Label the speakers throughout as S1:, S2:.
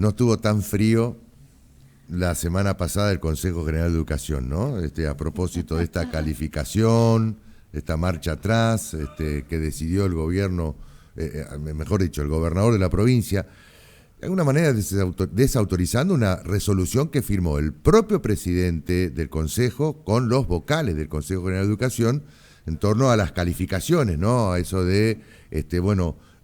S1: no estuvo tan frío la semana pasada el Consejo General de Educación, ¿no? A propósito de esta calificación, esta marcha atrás, que decidió el gobierno, mejor dicho, el gobernador de la provincia, de alguna manera desautorizando una resolución que firmó el propio presidente del Consejo con los vocales del Consejo General de Educación en torno a las calificaciones, ¿no? A eso de,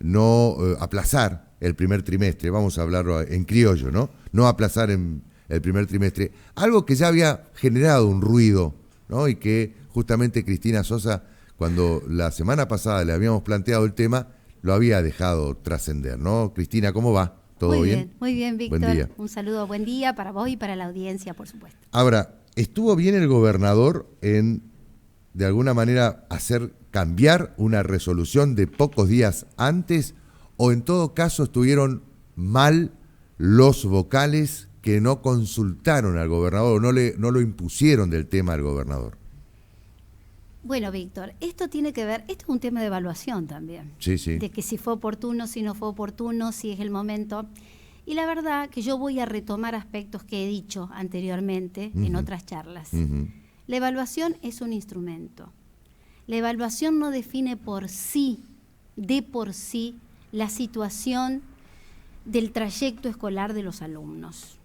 S1: no aplazar el primer trimestre, vamos a hablarlo en criollo, ¿no? No aplazar en el primer trimestre, algo que ya había generado un ruido, ¿no? Y que justamente Cristina Sosa, cuando la semana pasada le habíamos planteado el tema, lo había dejado trascender, ¿no? Cristina, ¿cómo va? ¿Todo bien?
S2: Muy bien, Víctor.
S1: Buen día.
S2: Un saludo, buen día para vos y para la audiencia, por supuesto.
S1: Ahora, ¿estuvo bien el gobernador en, de alguna manera, hacer cambiar una resolución de pocos días antes? ¿O en todo caso estuvieron mal los vocales que no consultaron al gobernador, no lo impusieron del tema al gobernador?
S2: Bueno, Víctor, esto es un tema de evaluación también.
S1: Sí, sí.
S2: De que si fue oportuno, si no fue oportuno, si es el momento. Y la verdad que yo voy a retomar aspectos que he dicho anteriormente en otras charlas. La evaluación es un instrumento. La evaluación no define de por sí, la situación del trayecto escolar de los alumnos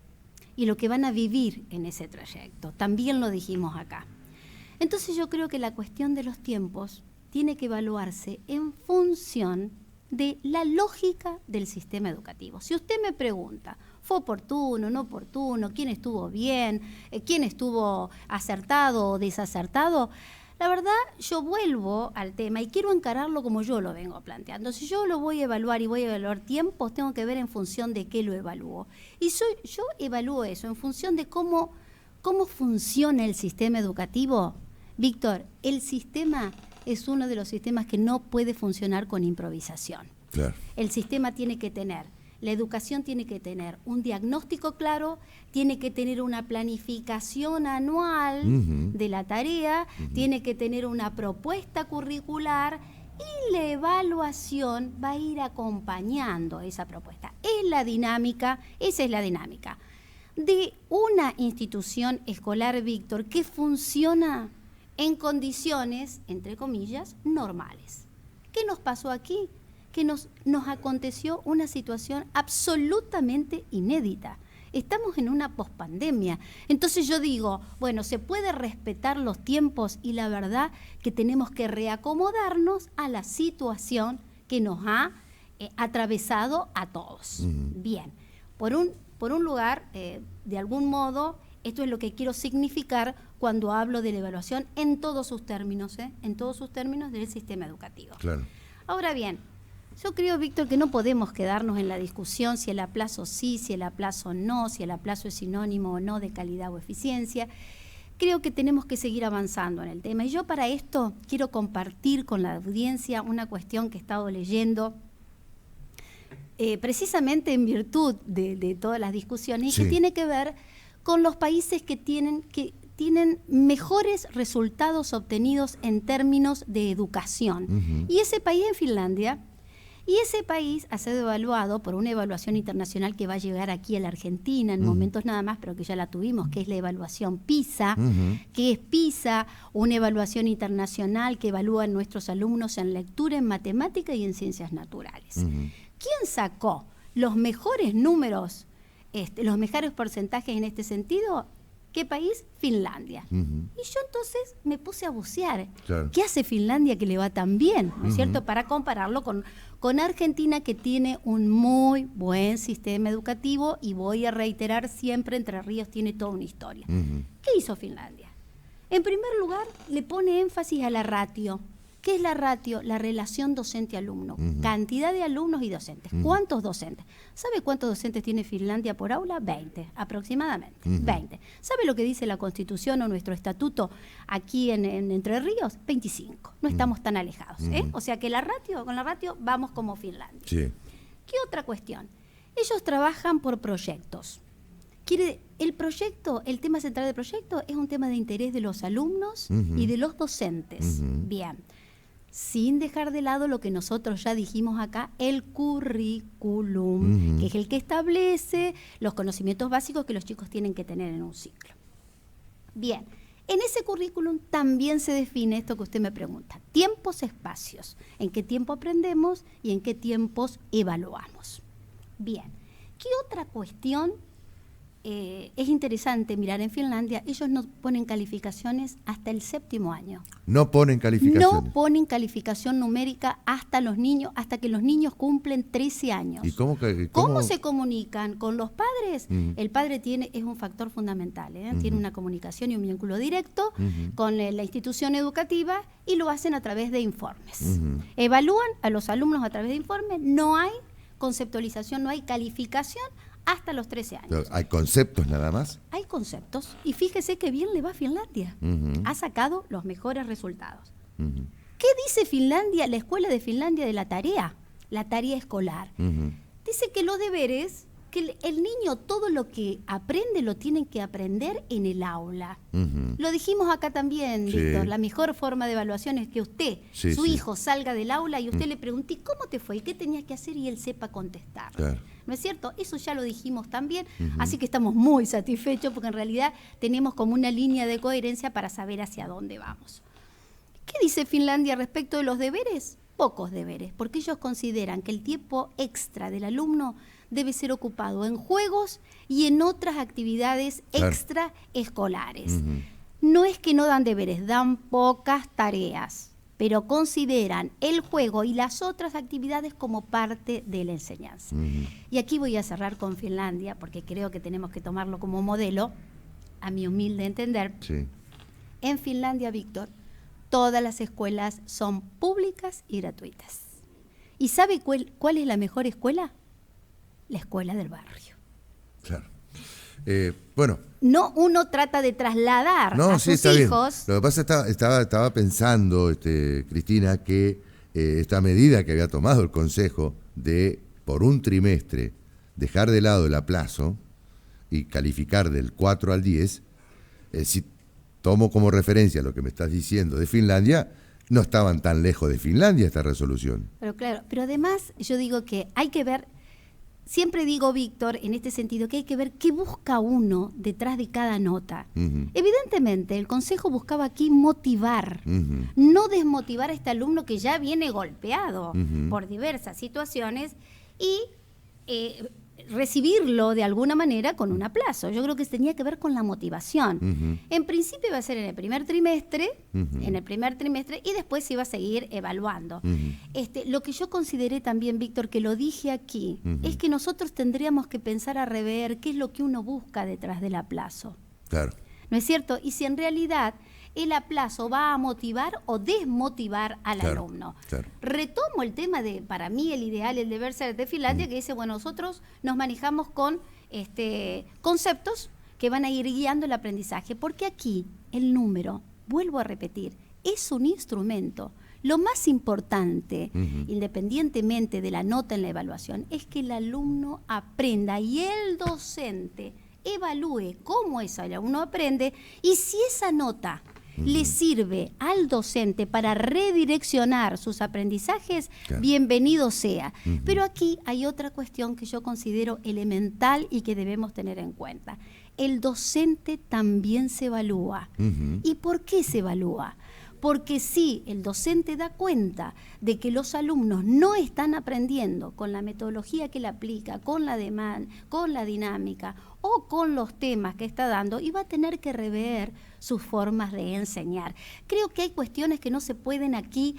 S2: y lo que van a vivir en ese trayecto. También lo dijimos acá. Entonces yo creo que la cuestión de los tiempos tiene que evaluarse en función de la lógica del sistema educativo. Si usted me pregunta, ¿fue oportuno, no oportuno? ¿Quién estuvo bien? ¿Quién estuvo acertado o desacertado? La verdad, yo vuelvo al tema y quiero encararlo como yo lo vengo planteando. Si yo lo voy a evaluar y voy a evaluar tiempos, tengo que ver en función de qué lo evalúo. Y yo evalúo eso en función de cómo funciona el sistema educativo. Víctor, el sistema es uno de los sistemas que no puede funcionar con improvisación.
S1: Claro.
S2: El sistema tiene que tener, la educación tiene que tener un diagnóstico claro, tiene que tener una planificación anual de la tarea, tiene que tener una propuesta curricular y la evaluación va a ir acompañando esa propuesta. Esa es la dinámica de una institución escolar, Víctor, que funciona en condiciones, entre comillas, normales. ¿Qué nos pasó aquí? Que nos aconteció una situación absolutamente inédita. Estamos en una pospandemia. Entonces yo digo, bueno, se puede respetar los tiempos y la verdad que tenemos que reacomodarnos a la situación que nos ha atravesado a todos. Bien, por un lugar, de algún modo, esto es lo que quiero significar cuando hablo de la evaluación en todos sus términos, en todos sus términos del sistema educativo.
S1: Claro.
S2: Ahora bien, yo creo, Víctor, que no podemos quedarnos en la discusión si el aplazo sí, si el aplazo no, si el aplazo es sinónimo o no de calidad o eficiencia. Creo que tenemos que seguir avanzando en el tema. Y yo para esto quiero compartir con la audiencia una cuestión que he estado leyendo precisamente en virtud de todas las discusiones y que tiene que ver con los países que tienen mejores resultados obtenidos en términos de educación. Y ese país es Finlandia. Y ese país ha sido evaluado por una evaluación internacional que va a llegar aquí a la Argentina en momentos nada más, pero que ya la tuvimos, que es la evaluación PISA, que es PISA, una evaluación internacional que evalúa a nuestros alumnos en lectura, en matemática y en ciencias naturales. ¿Quién sacó los mejores números, los mejores porcentajes en este sentido? ¿Qué país? Finlandia. Y yo entonces me puse a bucear.
S1: Claro.
S2: ¿Qué hace Finlandia que le va tan bien? ¿No es cierto? Para compararlo con Argentina, que tiene un muy buen sistema educativo, y voy a reiterar siempre, Entre Ríos tiene toda una historia. ¿Qué hizo Finlandia? En primer lugar, le pone énfasis a la ratio. ¿Qué es la ratio? La relación docente-alumno. Cantidad de alumnos y docentes. ¿Cuántos docentes? ¿Sabe cuántos docentes tiene Finlandia por aula? 20, aproximadamente. 20. ¿Sabe lo que dice la Constitución o nuestro estatuto aquí en Entre Ríos? 25. No estamos tan alejados. O sea que con la ratio vamos como Finlandia.
S1: Sí.
S2: ¿Qué otra cuestión? Ellos trabajan por proyectos. El tema central del proyecto es un tema de interés de los alumnos y de los docentes. Bien. sin dejar de lado lo que nosotros ya dijimos acá, el currículum, que es el que establece los conocimientos básicos que los chicos tienen que tener en un ciclo. Bien, en ese currículum también se define esto que usted me pregunta, tiempos, espacios, en qué tiempo aprendemos y en qué tiempos evaluamos. Bien, ¿qué otra cuestión? Es interesante mirar en Finlandia, ellos no ponen calificaciones hasta el 7º año.
S1: No ponen calificaciones.
S2: No ponen calificación numérica hasta que los niños cumplen 13 años.
S1: ¿Y cómo
S2: se comunican con los padres? El padre es un factor fundamental, tiene una comunicación y un vínculo directo con la institución educativa y lo hacen a través de informes. Evalúan a los alumnos a través de informes, no hay conceptualización, no hay calificación hasta los 13 años.
S1: Pero ¿hay conceptos nada más?
S2: Hay conceptos. Y fíjese que bien le va a Finlandia. Ha sacado los mejores resultados. ¿Qué dice Finlandia, la escuela de Finlandia de la tarea escolar? Dice que los deberes, que el niño todo lo que aprende lo tienen que aprender en el aula. Lo dijimos acá también, Víctor, la mejor forma de evaluación es que usted, su hijo, salga del aula y usted le pregunte, ¿cómo te fue? ¿Y qué tenías que hacer? Y él sepa contestar. Claro. ¿No es cierto? Eso ya lo dijimos también, así que estamos muy satisfechos porque en realidad tenemos como una línea de coherencia para saber hacia dónde vamos. ¿Qué dice Finlandia respecto de los deberes? Pocos deberes, porque ellos consideran que el tiempo extra del alumno debe ser ocupado en juegos y en otras actividades extraescolares. No es que no dan deberes, dan pocas tareas, pero consideran el juego y las otras actividades como parte de la enseñanza. Y aquí voy a cerrar con Finlandia, porque creo que tenemos que tomarlo como modelo, a mi humilde entender. En Finlandia, Víctor, todas las escuelas son públicas y gratuitas. ¿Y sabe cuál es la mejor escuela? La escuela del barrio.
S1: Claro. Bueno.
S2: No, uno trata de trasladar a sus hijos.
S1: Bien. Lo que pasa estaba pensando, Cristina, que esta medida que había tomado el Consejo de, por un trimestre, dejar de lado el aplazo y calificar del 4 al 10, si tomo como referencia lo que me estás diciendo de Finlandia, no estaban tan lejos de Finlandia esta resolución.
S2: Pero claro, pero además yo digo que hay que ver. Siempre digo, Víctor, en este sentido, que hay que ver qué busca uno detrás de cada nota. Evidentemente, el Consejo buscaba aquí motivar, no desmotivar a este alumno que ya viene golpeado por diversas situaciones y recibirlo de alguna manera con un aplazo. Yo creo que tenía que ver con la motivación. En principio iba a ser en el primer trimestre, y después se iba a seguir evaluando. Lo que yo consideré también, Víctor, que lo dije aquí, es que nosotros tendríamos que pensar a rever qué es lo que uno busca detrás del aplazo.
S1: Claro.
S2: ¿No es cierto? Y si en realidad el aplazo va a motivar o desmotivar al alumno. Claro. Retomo el tema de, para mí, el ideal, el deber ser de Finlandia, que dice, bueno, nosotros nos manejamos con conceptos que van a ir guiando el aprendizaje, porque aquí el número, vuelvo a repetir, es un instrumento. Lo más importante, independientemente de la nota en la evaluación, es que el alumno aprenda y el docente evalúe cómo ese alumno aprende y si esa nota le sirve al docente para redireccionar sus aprendizajes, bienvenido sea. Pero aquí hay otra cuestión que yo considero elemental y que debemos tener en cuenta. El docente también se evalúa. ¿Y por qué se evalúa? Porque si el docente da cuenta de que los alumnos no están aprendiendo con la metodología que le aplica, con la demanda, con la dinámica o con los temas que está dando, y va a tener que rever sus formas de enseñar. Creo que hay cuestiones que no se pueden aquí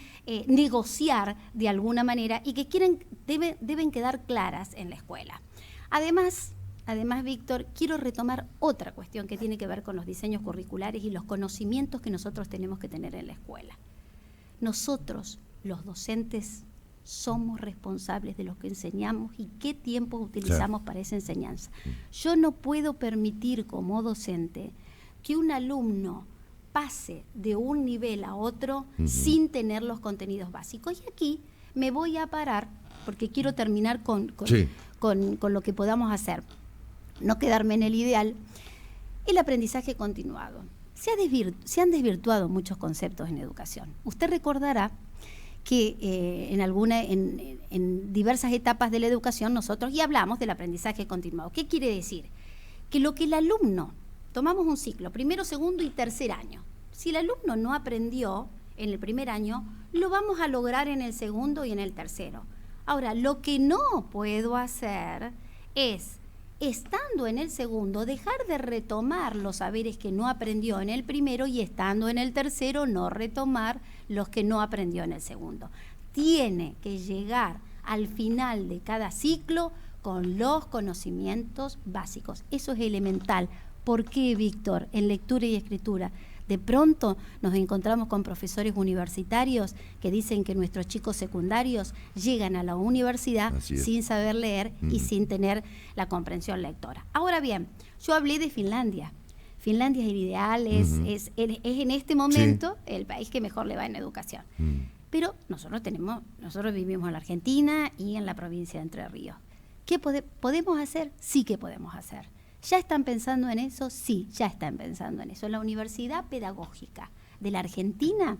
S2: negociar de alguna manera y que deben quedar claras en la escuela. Además, Víctor, quiero retomar otra cuestión que tiene que ver con los diseños curriculares y los conocimientos que nosotros tenemos que tener en la escuela. Nosotros, los docentes, somos responsables de lo que enseñamos y qué tiempo utilizamos para esa enseñanza. Yo no puedo permitir como docente que un alumno pase de un nivel a otro sin tener los contenidos básicos. Y aquí me voy a parar, porque quiero terminar con lo que podamos hacer. No quedarme en el ideal. El aprendizaje continuado. Se han desvirtuado muchos conceptos en educación. Usted recordará que en diversas etapas de la educación nosotros, y hablamos del aprendizaje continuado. ¿Qué quiere decir? Que lo que el alumno, tomamos un ciclo, primero, segundo y tercer año. Si el alumno no aprendió en el primer año, lo vamos a lograr en el segundo y en el tercero. Ahora, lo que no puedo hacer es, estando en el segundo, dejar de retomar los saberes que no aprendió en el primero y estando en el tercero, no retomar los que no aprendió en el segundo. Tiene que llegar al final de cada ciclo con los conocimientos básicos. Eso es elemental. ¿Por qué, Víctor? En lectura y escritura. De pronto nos encontramos con profesores universitarios que dicen que nuestros chicos secundarios llegan a la universidad sin saber leer y sin tener la comprensión lectora. Ahora bien, yo hablé de Finlandia. Finlandia es el ideal, es en este momento el país que mejor le va en educación. Pero nosotros vivimos en la Argentina y en la provincia de Entre Ríos. ¿Qué podemos hacer? Sí que podemos hacer. ¿Ya están pensando en eso? Sí, ya están pensando en eso. La Universidad Pedagógica de la Argentina,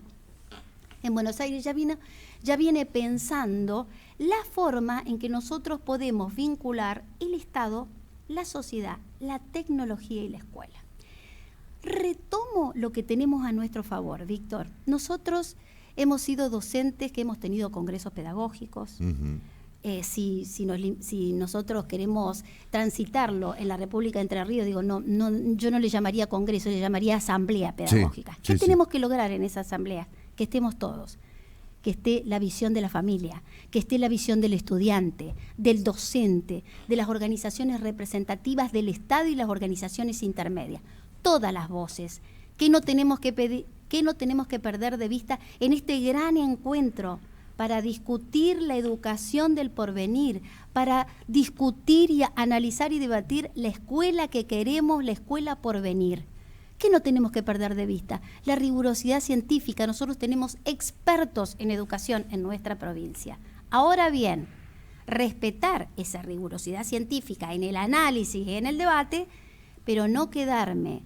S2: en Buenos Aires, ya viene pensando la forma en que nosotros podemos vincular el Estado, la sociedad, la tecnología y la escuela. Retomo lo que tenemos a nuestro favor, Víctor. Nosotros hemos sido docentes que hemos tenido congresos pedagógicos. Si nosotros queremos transitarlo en la República de Entre Ríos, yo no le llamaría congreso, le llamaría asamblea pedagógica. ¿Qué tenemos que lograr en esa asamblea? Que estemos todos, que esté la visión de la familia, que esté la visión del estudiante, del docente, de las organizaciones representativas del Estado y las organizaciones intermedias. Todas las voces que no tenemos que perder de vista en este gran encuentro para discutir la educación del porvenir, para discutir y analizar y debatir la escuela que queremos, la escuela porvenir. ¿Qué no tenemos que perder de vista? La rigurosidad científica. Nosotros tenemos expertos en educación en nuestra provincia. Ahora bien, respetar esa rigurosidad científica en el análisis y en el debate, pero no quedarme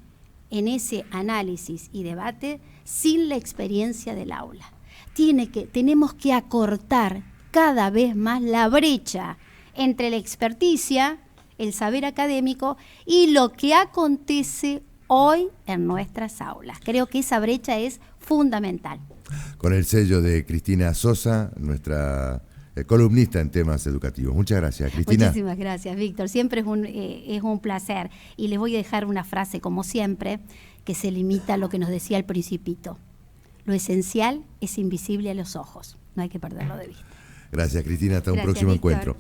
S2: en ese análisis y debate sin la experiencia del aula. Tenemos que acortar cada vez más la brecha entre la experticia, el saber académico y lo que acontece hoy en nuestras aulas. Creo que esa brecha es fundamental.
S1: Con el sello de Cristina Sosa, nuestra columnista en temas educativos. Muchas gracias, Cristina.
S2: Muchísimas gracias, Víctor. Siempre es un placer. Y les voy a dejar una frase, como siempre, que se limita a lo que nos decía el Principito. Lo esencial es invisible a los ojos. No hay que perderlo de vista.
S1: Gracias, Cristina. Hasta un próximo
S2: Víctor.
S1: encuentro.